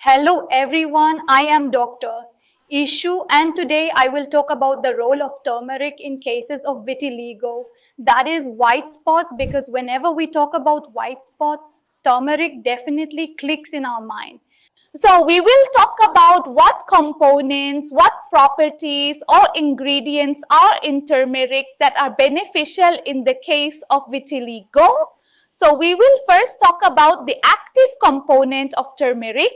Hello everyone, I am Dr. Ishu and today I will talk about the role of turmeric in cases of vitiligo, that is white spots, because whenever we talk about white spots, turmeric definitely clicks in our mind. So we will talk about what components, what properties or ingredients are in turmeric that are beneficial in the case of vitiligo. So we will first talk about the active component of turmeric.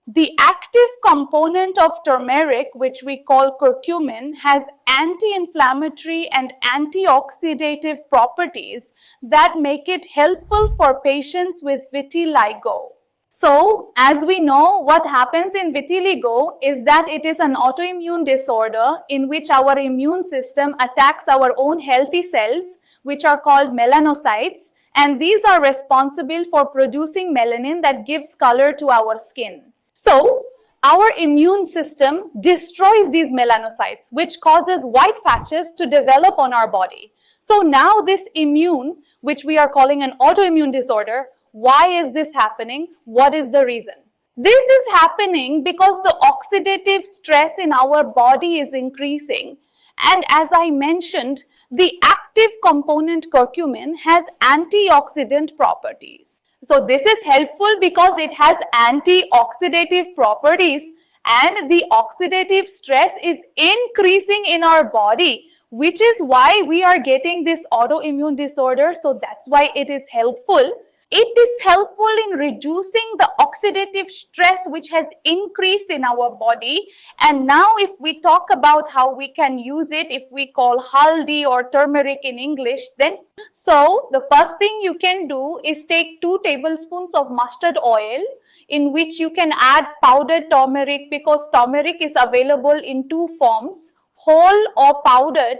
The active component of turmeric, which we call curcumin, has anti-inflammatory and antioxidative properties that make it helpful for patients with vitiligo. So, as we know, what happens in vitiligo is that it is an autoimmune disorder in which our immune system attacks our own healthy cells, which are called melanocytes, and these are responsible for producing melanin that gives color to our skin. So, our immune system destroys these melanocytes, which causes white patches to develop on our body. So now this immune, which we are calling an autoimmune disorder, why is this happening? What is the reason? This is happening because the oxidative stress in our body is increasing. And as I mentioned, the active component curcumin has antioxidant properties. So this is helpful because it has antioxidative properties and the oxidative stress is increasing in our body, which is why we are getting this autoimmune disorder. So that's why it is helpful. It is helpful in reducing the oxidative stress which has increased in our body. And now if we talk about how we can use it, if we call haldi or turmeric in English, then so the first thing you can do is take 2 tablespoons of mustard oil in which you can add powdered turmeric, because turmeric is available in 2 forms, whole or powdered.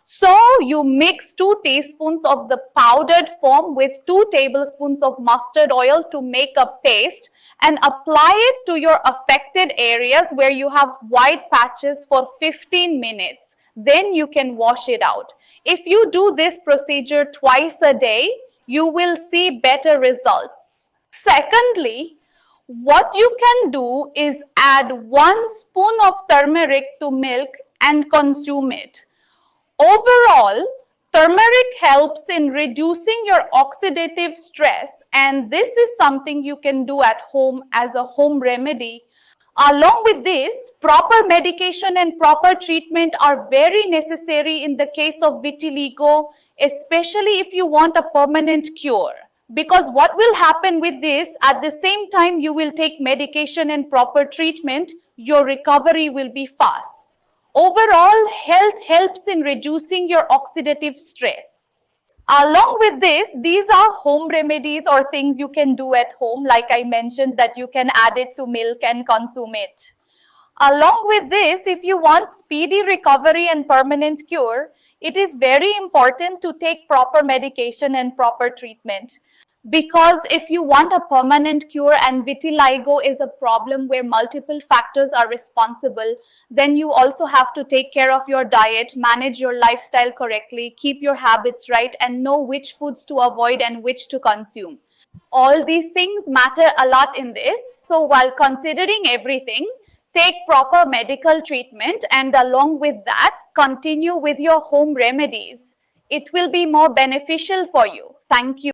So you mix 2 teaspoons of the powdered form with 2 tablespoons of mustard oil to make a paste and apply it to your affected areas where you have white patches for 15 minutes. Then you can wash it out. If you do this procedure twice a day, you will see better results. Secondly, what you can do is add 1 spoon of turmeric to milk and consume it. Overall, turmeric helps in reducing your oxidative stress, and this is something you can do at home as a home remedy. Along with this, proper medication and proper treatment are very necessary in the case of vitiligo, especially if you want a permanent cure. Because what will happen with this, at the same time you will take medication and proper treatment, your recovery will be fast. Overall, health helps in reducing your oxidative stress. Along with this, these are home remedies or things you can do at home. Like I mentioned, that you can add it to milk and consume it. Along with this, if you want speedy recovery and permanent cure, it is very important to take proper medication and proper treatment. Because if you want a permanent cure and vitiligo is a problem where multiple factors are responsible, then you also have to take care of your diet, manage your lifestyle correctly, keep your habits right, and know which foods to avoid and which to consume. All these things matter a lot in this. So while considering everything, take proper medical treatment and along with that, continue with your home remedies. It will be more beneficial for you. Thank you.